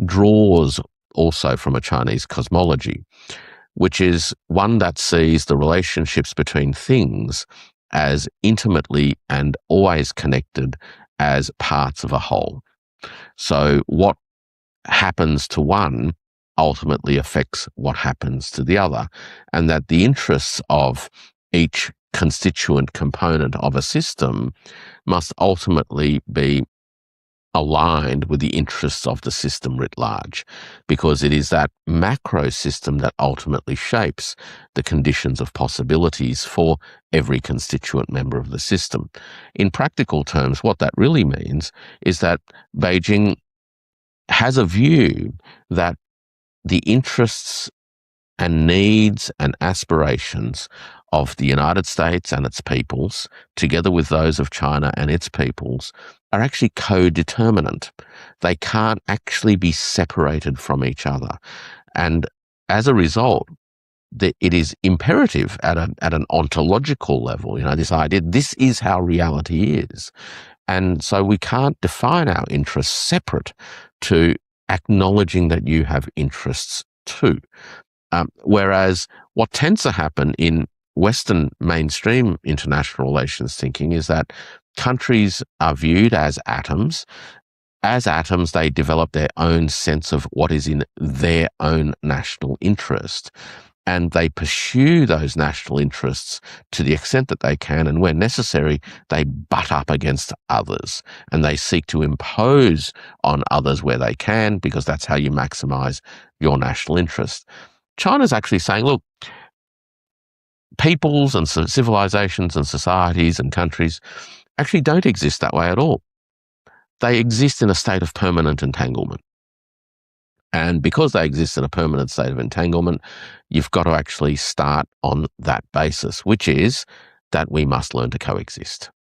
draws also from a Chinese cosmology, which is one that sees the relationships between things as intimately and always connected as parts of a whole. So what happens to one ultimately affects what happens to the other, and that the interests of each constituent component of a system must ultimately be aligned with the interests of the system writ large, because it is that macro system that ultimately shapes the conditions of possibilities for every constituent member of the system. In practical terms, what that really means is that Beijing has a view that the interests and needs and aspirations of the United States and its peoples, together with those of China and its peoples, are actually co-determinant. They can't actually be separated from each other. And as a result, it is imperative at an ontological level, this idea, this is how reality is. And so we can't define our interests separate to acknowledging that you have interests too. Whereas what tends to happen in Western mainstream international relations thinking is that countries are viewed as atoms. As atoms, they develop their own sense of what is in their own national interest. And they pursue those national interests to the extent that they can, and where necessary, they butt up against others, and they seek to impose on others where they can, because that's how you maximize your national interest. China's actually saying, look, peoples and civilizations and societies and countries actually don't exist that way at all. They exist in a state of permanent entanglement. And because they exist in a permanent state of entanglement, you've got to actually start on that basis, which is that we must learn to coexist.